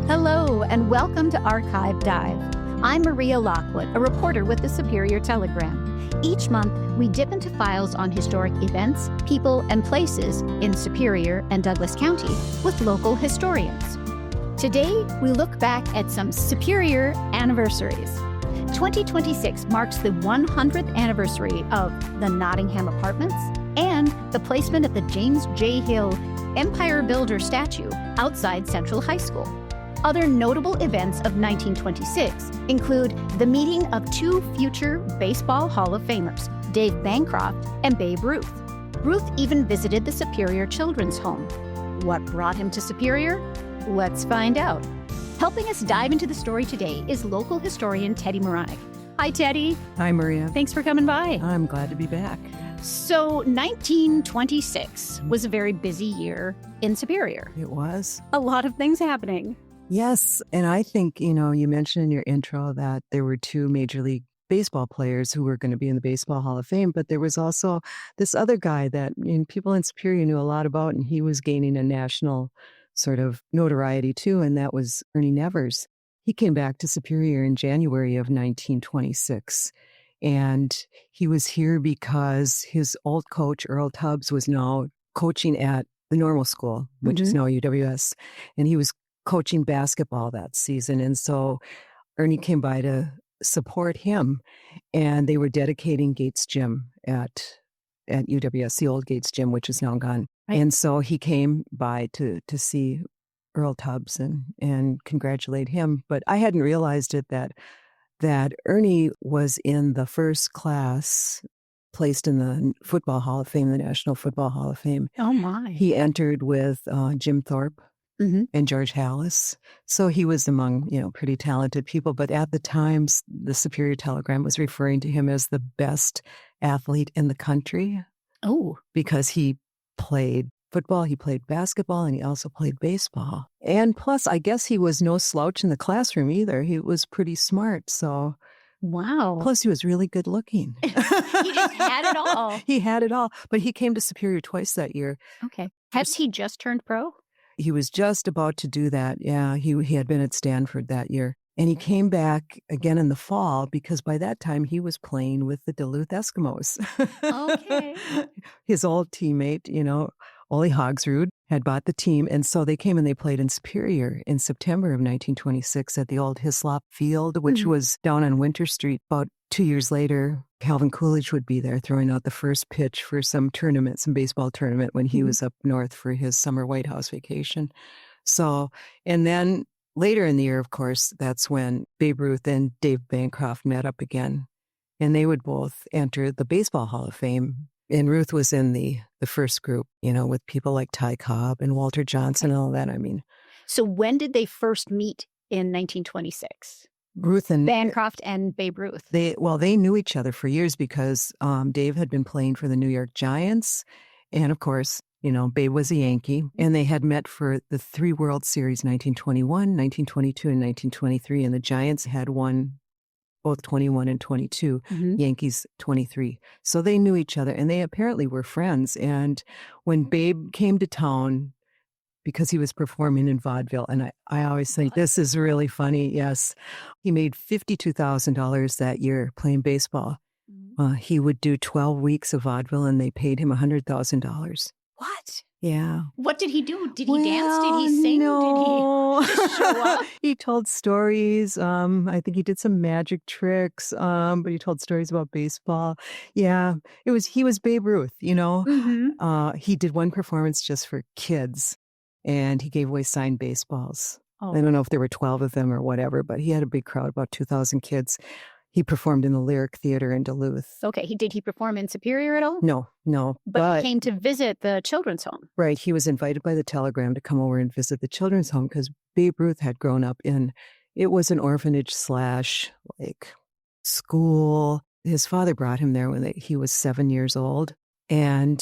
Hello, and welcome to Archive Dive. I'm Maria Lockwood, a reporter with the Superior Telegram. Each month, we dip into files on historic events, people, and places in Superior and Douglas County with local historians. Today, we look back at some Superior anniversaries. 2026 marks the 100th anniversary of the Nottingham Apartments and the placement of the James J. Hill Empire Builder statue outside Central High School. Other notable events of 1926 include the meeting of two future Baseball Hall of Famers, Dave Bancroft and Babe Ruth. Ruth even visited the Superior Children's Home. What brought him to Superior? Let's find out. Helping us dive into the story today is local historian Teddy Meronek. Hi, Teddy. Hi, Maria. Thanks for coming by. I'm glad to be back. So 1926 was a very busy year in Superior. It was. A lot of things happening. Yes. And I think, you mentioned in your intro that there were two Major League Baseball players who were going to be in the Baseball Hall of Fame, but there was also this other guy that people in Superior knew a lot about, and he was gaining a national sort of notoriety too, and that was Ernie Nevers. He came back to Superior in January of 1926, and he was here because his old coach, Earl Tubbs, was now coaching at the normal school, which is now UWS, and he was coaching basketball that season. And so Ernie came by to support him, and they were dedicating Gates Gym at UWS, the old Gates Gym, which is now gone. Right. And so he came by to see Earl Tubbs and congratulate him. But I hadn't realized it that Ernie was in the first class placed in the Football Hall of Fame, the National Football Hall of Fame. Oh, my. He entered with Jim Thorpe. And George Halas. So he was among, pretty talented people. But at the time, the Superior Telegram was referring to him as the best athlete in the country. Oh. Because he played football, he played basketball, and he also played baseball. And plus, I guess he was no slouch in the classroom either. He was pretty smart. So. Wow. Plus, he was really good looking. He just had it all. He had it all. But he came to Superior twice that year. Okay. Has he just turned pro? He was just about to do that. Yeah, he had been at Stanford that year. And he came back again in the fall because by that time he was playing with the Duluth Eskimos. Okay. His old teammate, Ole Hogsrud, had bought the team. And so they came and they played in Superior in September of 1926 at the old Hislop Field, which was down on Winter Street. About 2 years later, Calvin Coolidge would be there throwing out the first pitch for some baseball tournament when he was up north for his summer White House vacation. So, and then later in the year, of course, that's when Babe Ruth and Dave Bancroft met up again. And they would both enter the Baseball Hall of Fame. And Ruth was in the first group, with people like Ty Cobb and Walter Johnson and all that. So when did they first meet in 1926? Ruth and Bancroft and Babe Ruth. They knew each other for years because Dave had been playing for the New York Giants. And of course, Babe was a Yankee. And they had met for the 3 World Series, 1921, 1922, and 1923. And the Giants had won both 21 and 22, Yankees 23. So they knew each other and they apparently were friends. And when Babe came to town, because he was performing in vaudeville. And I always think this is really funny. Yes. He made $52,000 that year playing baseball. He would do 12 weeks of vaudeville and they paid him $100,000. What? Yeah. What did he do? Did he dance? Did he sing? No. Did he just show up? He told stories. I think he did some magic tricks, but he told stories about baseball. Yeah. He was Babe Ruth, He did one performance just for kids. And he gave away signed baseballs. Oh. I don't know if there were 12 of them or whatever, but he had a big crowd, about 2,000 kids. He performed in the Lyric Theater in Duluth. Okay. Did he perform in Superior at all? No. But he came to visit the children's home. Right. He was invited by the Telegram to come over and visit the children's home because Babe Ruth had grown up it was an orphanage / school. His father brought him there when he was 7 years old, and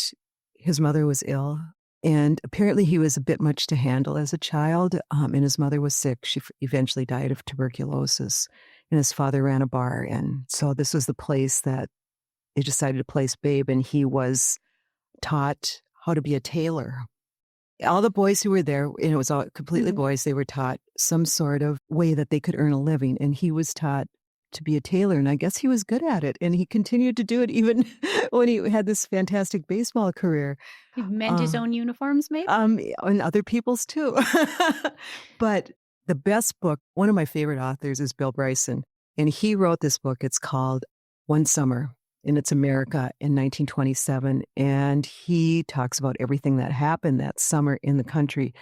his mother was ill. And apparently he was a bit much to handle as a child, and his mother was sick. She eventually died of tuberculosis, and his father ran a bar. And so this was the place that they decided to place Babe, and he was taught how to be a tailor. All the boys who were there, and it was all completely boys, they were taught some sort of way that they could earn a living. And he was taught to be a tailor, and I guess he was good at it. And he continued to do it even when he had this fantastic baseball career. He mend his own uniforms, maybe? And other people's too. But the best book, one of my favorite authors is Bill Bryson. And he wrote this book. It's called One Summer, and it's America in 1927. And he talks about everything that happened that summer in the country.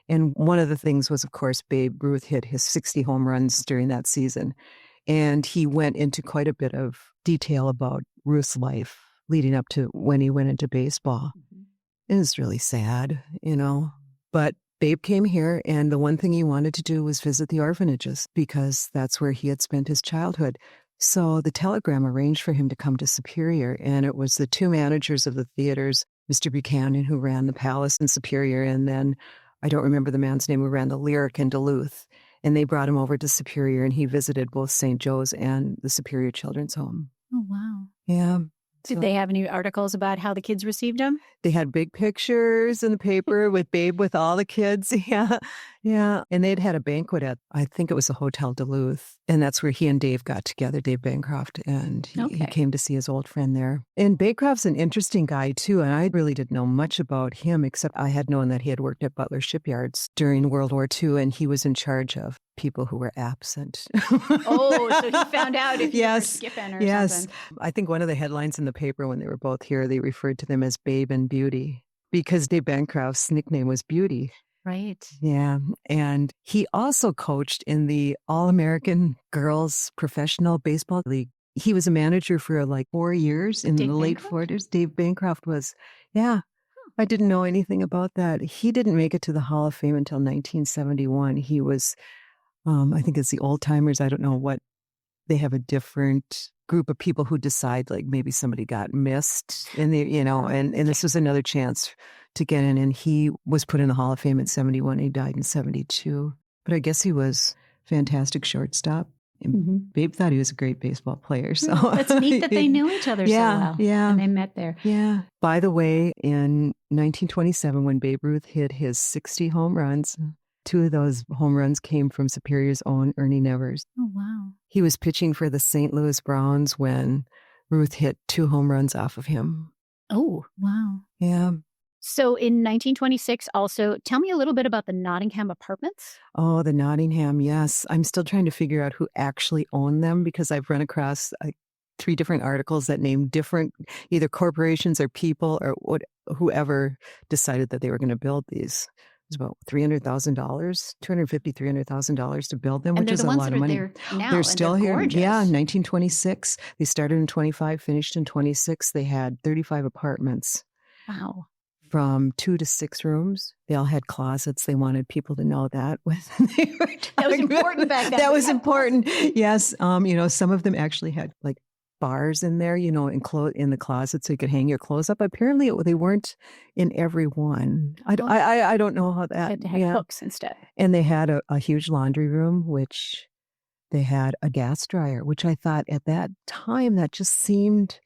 And one of the things was, of course, Babe Ruth hit his 60 home runs during that season. And he went into quite a bit of detail about Ruth's life leading up to when he went into baseball. It was really sad, but Babe came here, and the one thing he wanted to do was visit the orphanages because that's where he had spent his childhood. So the Telegram arranged for him to come to Superior, and it was the two managers of the theaters, Mr. Buchanan, who ran the Palace in Superior, and then I don't remember the man's name who ran the Lyric in Duluth, and they brought him over to Superior, and he visited both St. Joe's and the Superior Children's Home. Oh, wow. Yeah. Did they have any articles about how the kids received him? They had big pictures in the paper with Babe with all the kids. Yeah. Yeah. And they'd had a banquet at, I think it was the Hotel Duluth. And that's where he and Dave got together, Dave Bancroft. And he came to see his old friend there. And Bancroft's an interesting guy, too. And I really didn't know much about him, except I had known that he had worked at Butler Shipyards during World War II. And he was in charge of people who were absent. Oh, so he found out if you were skipping or something. I think one of the headlines in the paper when they were both here, they referred to them as Babe and Beauty because Dave Bancroft's nickname was Beauty. Right. Yeah. And he also coached in the All-American Girls Professional Baseball League. He was a manager for like 4 years in the late 40s. Dave Bancroft was, yeah. I didn't know anything about that. He didn't make it to the Hall of Fame until 1971. He was, I think it's the old timers. I don't know what, they have a different group of people who decide like maybe somebody got missed and and this was another chance to get in. And he was put in the Hall of Fame in 71. He died in 72. But I guess he was fantastic shortstop. And Babe thought he was a great baseball player. So that's neat that they knew each other so well. Yeah. And they met there. Yeah. By the way, in 1927, when Babe Ruth hit his 60 home runs, 2 of those home runs came from Superior's own Ernie Nevers. Oh, wow. He was pitching for the St. Louis Browns when Ruth hit 2 home runs off of him. Oh, wow. Yeah. So in 1926, also, tell me a little bit about the Nottingham Apartments. Oh, the Nottingham, yes. I'm still trying to figure out who actually owned them because I've run across 3 different articles that name different either corporations or people or whoever decided that they were going to build these. It was about $300,000, $350,000 to build them, which is a lot of money. There now, they're still here. Gorgeous. Yeah, 1926. They started in 25, finished in 26. They had 35 apartments. Wow. From 2 to 6 rooms. They all had closets. They wanted people to know that. That was important back then. That was important. Yes. Some of them actually had like bars in there, in the closet so you could hang your clothes up. Apparently they weren't in every one. I don't know how that. They had hooks instead. And they had a huge laundry room, which they had a gas dryer, which I thought at that time that just seemed,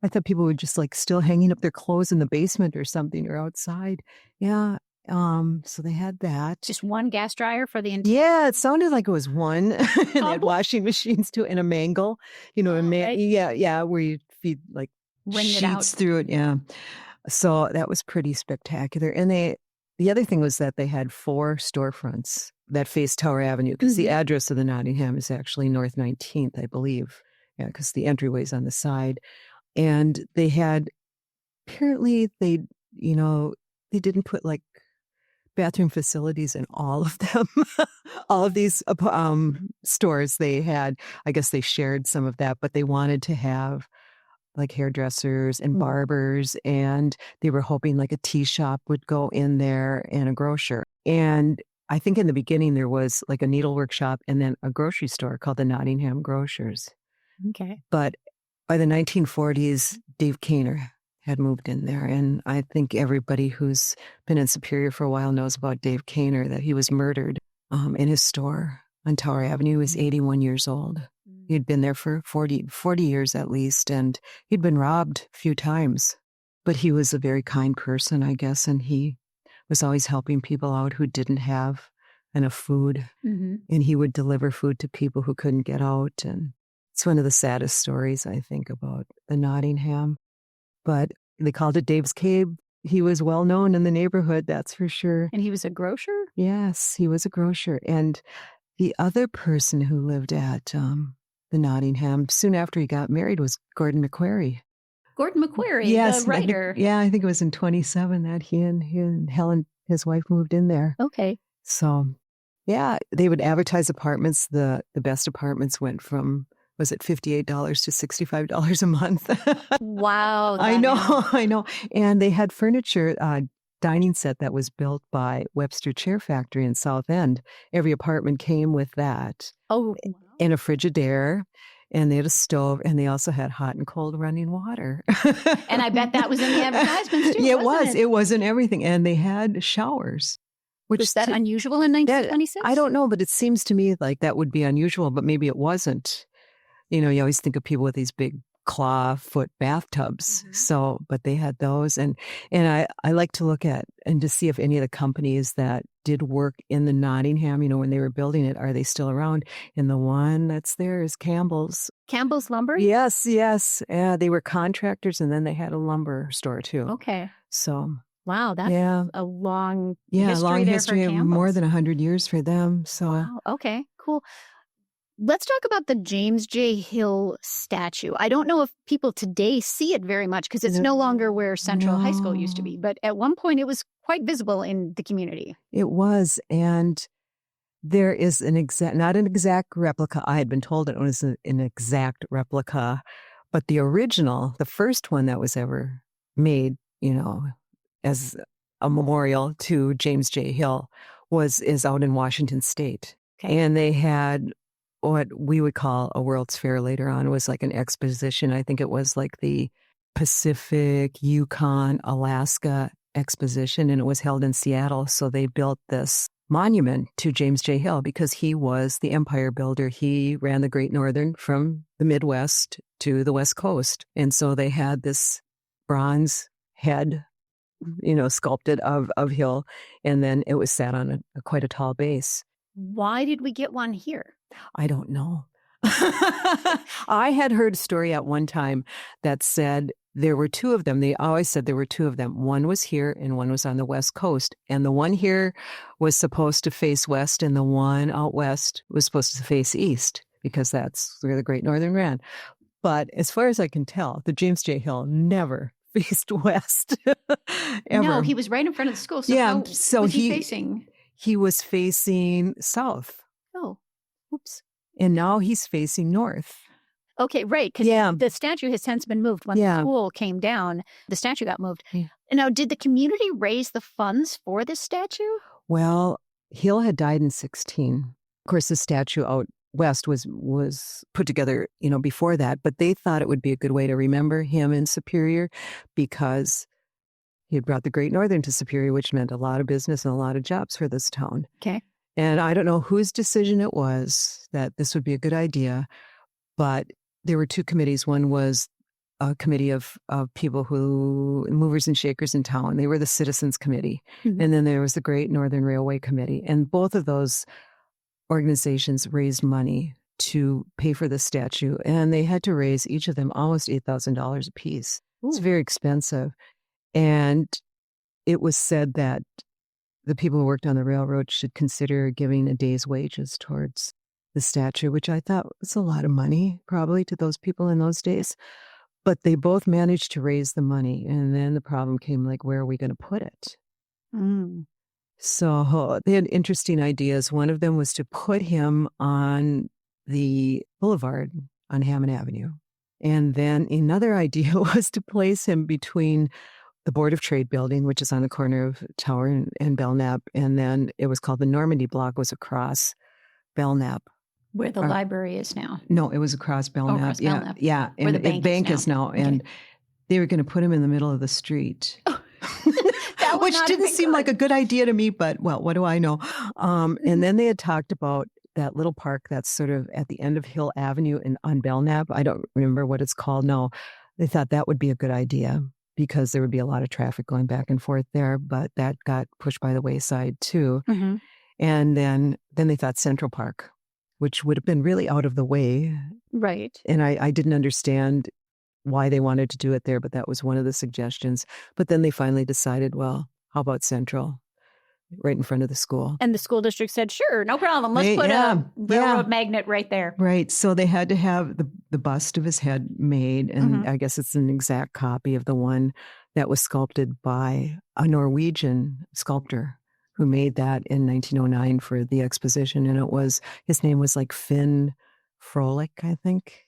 I thought people were just like still hanging up their clothes in the basement or something or outside. Yeah. So they had that. Just one gas dryer for the entire. Yeah, it sounded like it was one. And they had washing machines too, and a mangle. Right. Yeah, where you feed like Wring sheets it out through it. Yeah. So that was pretty spectacular. And the other thing was that they had 4 storefronts that faced Tower Avenue because the address of the Nottingham is actually North 19th, I believe. Yeah, because the entryway's on the side. And they had, apparently they didn't put like bathroom facilities in all of them. All of these stores they had, I guess they shared some of that, but they wanted to have like hairdressers and barbers, and they were hoping like a tea shop would go in there and a grocer. And I think in the beginning there was like a needlework shop and then a grocery store called the Nottingham Grocers. Okay. But by the 1940s, Dave Kaner had moved in there. And I think everybody who's been in Superior for a while knows about Dave Kaner, that he was murdered in his store on Tower Avenue. He was 81 years old. He'd been there for 40 years at least, and he'd been robbed a few times. But he was a very kind person, I guess, and he was always helping people out who didn't have enough food. Mm-hmm. And he would deliver food to people who couldn't get out. And it's one of the saddest stories, I think, about the Nottingham. But they called it Dave's Cave. He was well known in the neighborhood, that's for sure. And he was a grocer? Yes, he was a grocer. And the other person who lived at the Nottingham soon after he got married was Gordon McQuarrie. Gordon McQuarrie, Yes, the writer. I think it was in 27 that he and Helen, his wife, moved in there. Okay. So, yeah, they would advertise apartments. The best apartments went from, was it $58 to $65 a month? Wow. I know. And they had furniture, dining set that was built by Webster Chair Factory in South End. Every apartment came with that. Oh, wow. And a Frigidaire. And they had a stove, and they also had hot and cold running water. And I bet that was in the advertisements too. Yeah, wasn't it was in everything. And they had showers. Which was that unusual in 1926? I don't know, but it seems to me like that would be unusual, but maybe it wasn't. You know, you always think of people with these big claw foot bathtubs. Mm-hmm. So, but they had those. And I like to look at and to see if any of the companies that did work in the Nottingham, you know, when they were building it, are they still around? And the one that's there is Campbell's. Campbell's Lumber? Yes. They were contractors, and then they had a lumber store too. Okay. So. Wow, that's a long history, more than 100 years for them. So, wow. Okay, cool. Let's talk about the James J. Hill statue. I don't know if people today see it very much because it's no longer where Central High School used to be, but at one point it was quite visible in the community. It was, and there is not an exact replica. I had been told it was an exact replica, but the original, the first one that was ever made, you know, as a memorial to James J. Hill is out in Washington State. Okay. And they had what we would call a World's Fair later on. It was like an exposition. I think it was like the Pacific, Yukon, Alaska exposition, and it was held in Seattle. So they built this monument to James J. Hill because he was the empire builder. He ran the Great Northern from the Midwest to the West Coast. And so they had this bronze head, you know, sculpted of Hill, and then it was sat on quite a tall base. Why did we get one here? I don't know. I had heard a story at one time that said there were two of them. They always said there were two of them. One was here and one was on the West Coast. And the one here was supposed to face west, and the one out west was supposed to face east because that's where the Great Northern ran. But as far as I can tell, the James J. Hill never faced west. Ever. No, he was right in front of the school. So yeah, so was he facing? He was facing south. Oh, oops. And now he's facing north. Okay, right. Because the statue has since been moved. When the school came down, the statue got moved. Yeah. Now, did the community raise the funds for this statue? Well, Hill had died in 16. Of course, the statue out west was put together, you know, before that. But they thought it would be a good way to remember him in Superior because he had brought the Great Northern to Superior, which meant a lot of business and a lot of jobs for this town. Okay. And I don't know whose decision it was that this would be a good idea, but there were two committees. One was a committee of people movers and shakers in town. They were the Citizens Committee. Mm-hmm. And then there was the Great Northern Railway Committee. And both of those organizations raised money to pay for the statue. And they had to raise, each of them, almost $8,000 a piece. Ooh. It's very expensive. And it was said that the people who worked on the railroad should consider giving a day's wages towards the statue, which I thought was a lot of money, probably, to those people in those days. But they both managed to raise the money. And then the problem came, like, where are we going to put it? Mm. So they had interesting ideas. One of them was to put him on the boulevard on Hammond Avenue. And then another idea was to place him between the Board of Trade building, which is on the corner of Tower and Belknap. And then it was called the Normandy Block, was across Belknap. Where the library is now. No, it was across Belknap. Across Belknap. Yeah. Where And the bank is now. And they were going to put him in the middle of the street. Oh. Which didn't seem like a good idea to me, but, well, what do I know? And then they had talked about that little park that's sort of at the end of Hill Avenue on Belknap. I don't remember what it's called now. They thought that would be a good idea. because there would be a lot of traffic going back and forth there, but that got pushed by the wayside too. Mm-hmm. And then they thought Central Park, which would have been really out of the way. Right. And I didn't understand why they wanted to do it there, but that was one of the suggestions. But then they finally decided, well, how about Central, right in front of the school? And the school district said, sure, no problem. Let's Right, put yeah, a railroad magnet right there. Right. So they had to have the bust of his head made. And I guess it's an exact copy of the one that was sculpted by a Norwegian sculptor who made that in 1909 for the exposition. And his name was like Finn Frolic, I think.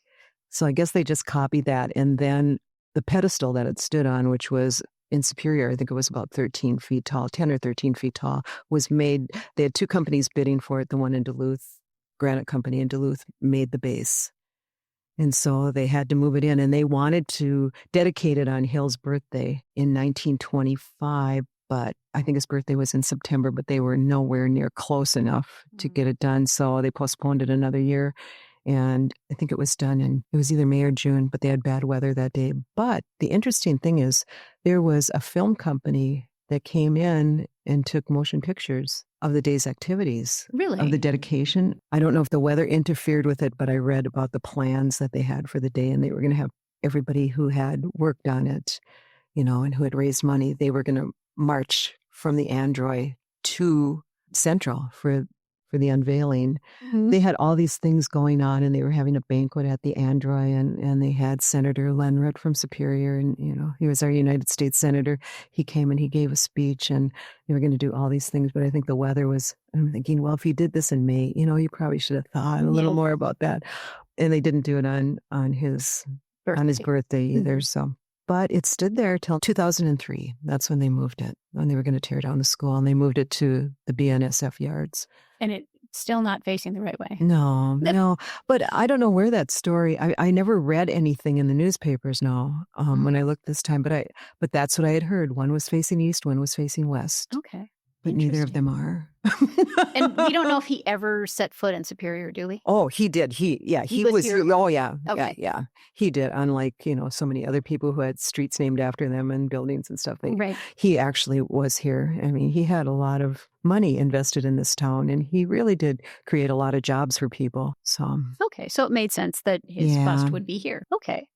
So I guess they just copied that. And then the pedestal that it stood on, which was in Superior, I think it was about 13 feet tall, 10 or 13 feet tall, was made. They had two companies bidding for it. The one in Duluth, Granite Company in Duluth, made the base. And so they had to move it in. And they wanted to dedicate it on Hill's birthday in 1925. But I think his birthday was in September, but they were nowhere near close enough to get it done. So they postponed it another year. And I think it was done it was either May or June, but they had bad weather that day. But the interesting thing is there was a film company that came in and took motion pictures of the day's activities. Really? Of the dedication. I don't know if the weather interfered with it, but I read about the plans that they had for the day, and they were going to have everybody who had worked on it, and who had raised money, they were going to march from the Android to Central for the unveiling. Mm-hmm. They had all these things going on, and they were having a banquet at the Android, and they had Senator Lenrut from Superior, and he was our United States Senator. He came and he gave a speech, and they were going to do all these things, but I think the weather was, I'm thinking, well, if he did this in May, you probably should have thought a little more about that. And they didn't do it on his birthday either. So, but it stood there till 2003. That's when they moved it, when they were going to tear down the school, and they moved it to the BNSF yards. And it's still not facing the right way. No. But I don't know where that story, I never read anything in the newspapers when I looked this time, but that's what I had heard. One was facing east, one was facing west. Okay. But neither of them are. And we don't know if he ever set foot in Superior, do we? Oh, he did. He was here. Oh, yeah. Okay. Yeah. He did. Unlike, so many other people who had streets named after them and buildings and stuff. Right. He actually was here. I mean, he had a lot of money invested in this town, and he really did create a lot of jobs for people. So. Okay. So it made sense that his bust would be here. Okay.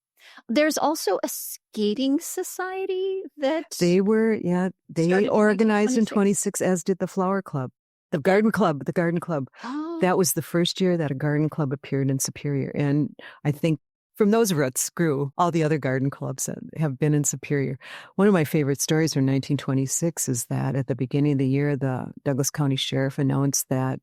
There's also a skating society that they organized in 26, as did the Flower Club. The Garden Club. Oh. That was the first year that a garden club appeared in Superior. And I think from those roots grew all the other garden clubs that have been in Superior. One of my favorite stories from 1926 is that at the beginning of the year, the Douglas County Sheriff announced that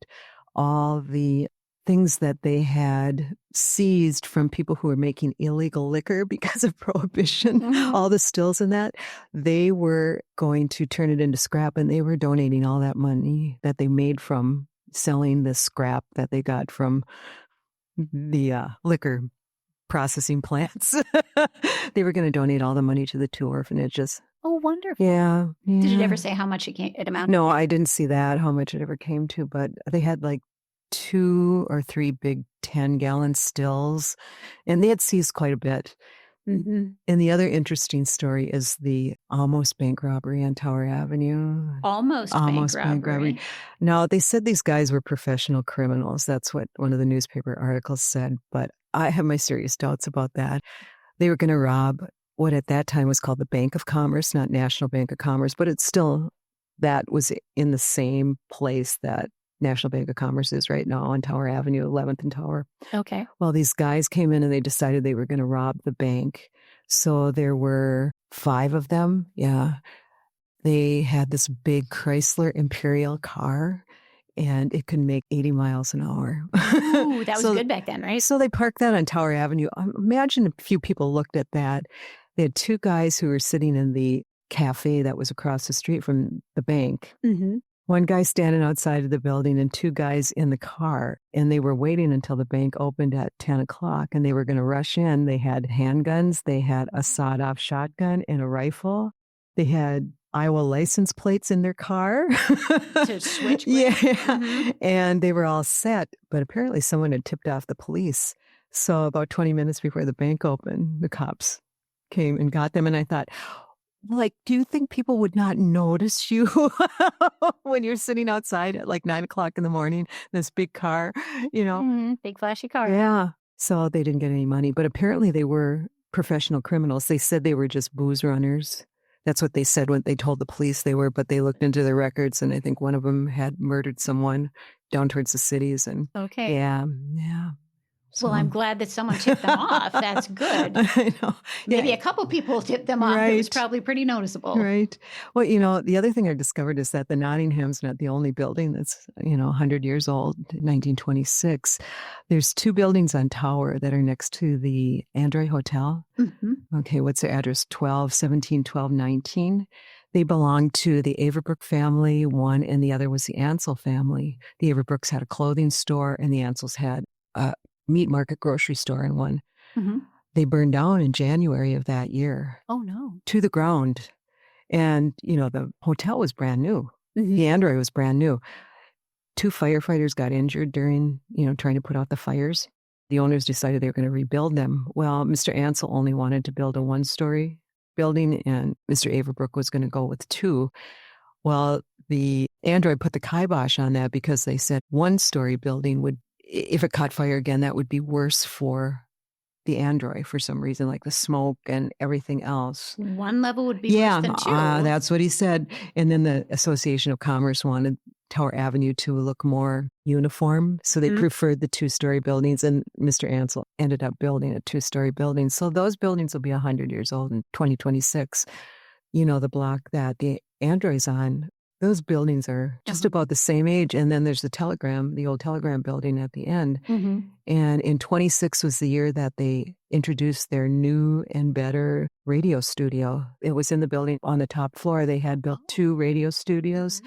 all the things that they had seized from people who were making illegal liquor because of prohibition, all the stills in that, they were going to turn it into scrap, and they were donating all that money that they made from selling the scrap that they got from the liquor processing plants. They were going to donate all the money to the two orphanages. Oh, wonderful. Yeah. Did it ever say how much it amounted? No, I didn't see that, how much it ever came to, but they had like 2 or 3 big 10-gallon stills, and they had seized quite a bit. Mm-hmm. And the other interesting story is the almost bank robbery on Tower Avenue. Almost bank robbery. Now, they said these guys were professional criminals. That's what one of the newspaper articles said, but I have my serious doubts about that. They were going to rob what at that time was called the Bank of Commerce, not National Bank of Commerce, but it's still, that was in the same place that National Bank of Commerce is right now on Tower Avenue, 11th and Tower. Okay. Well, these guys came in and they decided they were going to rob the bank. So there were 5 of them. Yeah. They had this big Chrysler Imperial car, and it could make 80 miles an hour. Ooh, that was good back then, right? So they parked that on Tower Avenue. Imagine a few people looked at that. They had 2 guys who were sitting in the cafe that was across the street from the bank. Mm-hmm. One guy standing outside of the building and 2 guys in the car. And they were waiting until the bank opened at 10 o'clock, and they were going to rush in. They had handguns. They had a sawed-off shotgun and a rifle. They had Iowa license plates in their car. To switch with? Yeah. Mm-hmm. And they were all set. But apparently someone had tipped off the police. So about 20 minutes before the bank opened, the cops came and got them. And I thought, Like, do you think people would not notice you when you're sitting outside at like 9 o'clock in the morning, this big car, you know? Big flashy car. Yeah. So they didn't get any money, but apparently they were professional criminals. They said they were just booze runners. That's what they said when they told the police they were, but they looked into their records and I think one of them had murdered someone down towards the cities. And Okay. yeah. Well, I'm glad that someone tipped them off. That's good. I know. Maybe a couple people tipped them off. It was Right. probably pretty noticeable. Right. Well, the other thing I discovered is that the Nottingham's not the only building that's, 100 years old, 1926. There's two buildings on Tower that are next to the Android Hotel. Mhm. Okay, what's their address? 17, 12, 19. They belonged to the Averbrook family, one, and the other was the Ansell family. The Averbrooks had a clothing store, and the Ansells had a meat market grocery store in one. Mhm. They burned down in January of that year Oh, no. to the ground. And, the hotel was brand new. Mhm. The Android was brand new. Two firefighters got injured during, trying to put out the fires. The owners decided they were going to rebuild them. Well, Mr. Ansell only wanted to build a one-story building, and Mr. Averbrook was going to go with two. Well, the Android put the kibosh on that because they said one-story building would, if it caught fire again, that would be worse for the Android for some reason, like the smoke and everything else. One level would be worse than two. That's what he said. And then the Association of Commerce wanted Tower Avenue to look more uniform. So they preferred the two-story buildings, and Mr. Ansell ended up building a two-story building. So those buildings will be 100 years old in 2026. The block that the Android's on, those buildings are just about the same age. And then there's the old Telegram building at the end. Mhm. And in 26 was the year that they introduced their new and better radio studio. It was in the building on the top floor. They had built two radio studios,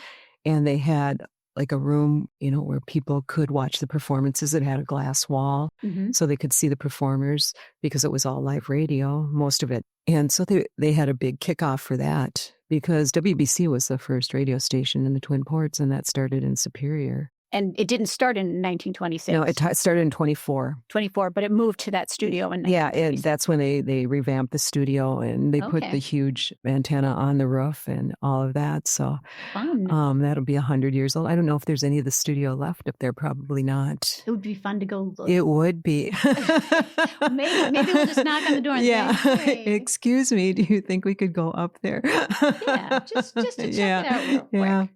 and they had like a room, where people could watch the performances. It had a glass wall so they could see the performers because it was all live radio, most of it. And so they had a big kickoff for that because WBC was the first radio station in the Twin Ports, and that started in Superior. And it didn't start in 1926. No, it started in 24. 24, but it moved to that studio in 1926. That's when they revamped the studio, and they put the huge antenna on the roof and all of that. So Fun. that'll be 100 years old. I don't know if there's any of the studio left up there. Probably not. It would be fun to go look. It would be. Maybe we'll just knock on the door and say, hey. Excuse me, do you think we could go up there? Just to check it out real quick. Yeah.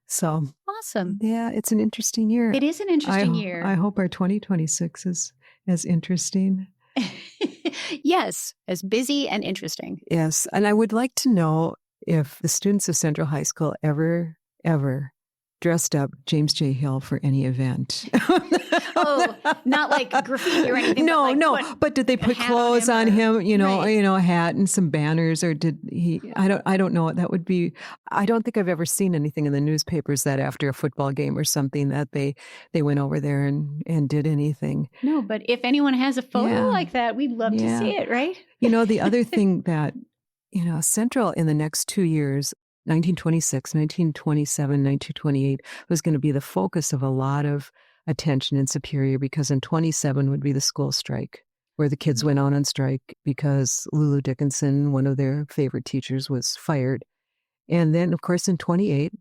So Awesome. yeah, it's an interesting year. It is an interesting year. I hope our 2026 is as interesting. Yes, as busy and interesting. Yes. And I would like to know if the students of Central High School ever dressed up James J. Hill for any event. Oh, not like graffiti or anything. No. But did they put clothes on him? A hat and some banners, or did he? I don't know. That would be. I don't think I've ever seen anything in the newspapers that after a football game or something that they went over there and did anything. No, but if anyone has a photo like that, we'd love to see it, right? The other thing that Central in the next 2 years. 1926, 1927, 1928 was going to be the focus of a lot of attention in Superior because in 27 would be the school strike where the kids went out on strike because Lulu Dickinson, one of their favorite teachers, was fired. And then, of course, in 28,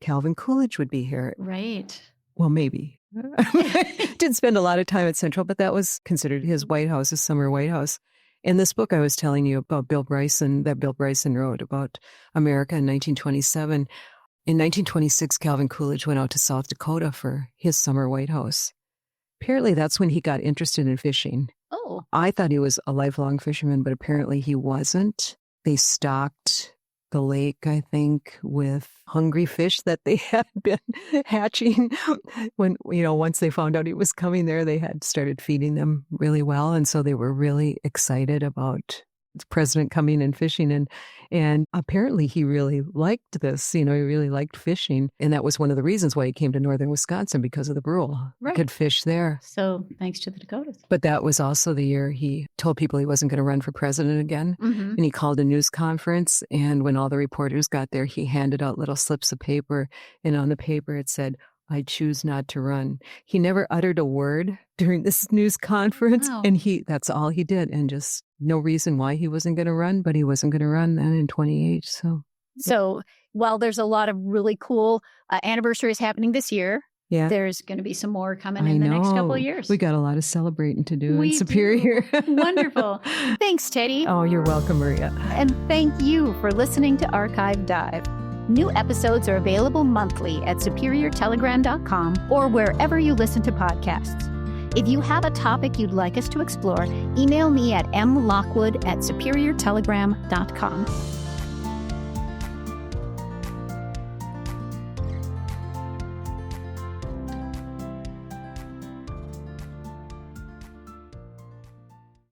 Calvin Coolidge would be here. Right. Well, maybe. Didn't spend a lot of time at Central, but that was considered his White House, his summer White House. In this book I was telling you about Bill Bryson wrote about America in 1927. In 1926, Calvin Coolidge went out to South Dakota for his summer White House. Apparently that's when he got interested in fishing. Oh. I thought he was a lifelong fisherman, but apparently he wasn't. They stocked the lake, I think, with hungry fish that they had been hatching. When, once they found out he was coming there, they had started feeding them really well. And so they were really excited about the president coming and fishing. And apparently he really liked this, he really liked fishing. And that was one of the reasons why he came to northern Wisconsin, because of the brule. Right. He could fish there. So thanks to the Dakotas. But that was also the year he told people he wasn't going to run for president again. And he called a news conference. And when all the reporters got there, he handed out little slips of paper. And on the paper it said, "I choose not to run." He never uttered a word during this news conference. Wow. And that's all he did, and just no reason why he wasn't going to run, but he wasn't going to run then in 28. So while there's a lot of really cool anniversaries happening this year, yeah, there's going to be some more coming in the next couple of years. We got a lot of celebrating to do We in Superior. Wonderful. Thanks, Teddy. Oh, you're welcome, Maria. And thank you for listening to Archive Dive. New episodes are available monthly at superiortelegram.com or wherever you listen to podcasts. If you have a topic you'd like us to explore, email me at mlockwood@superiortelegram.com.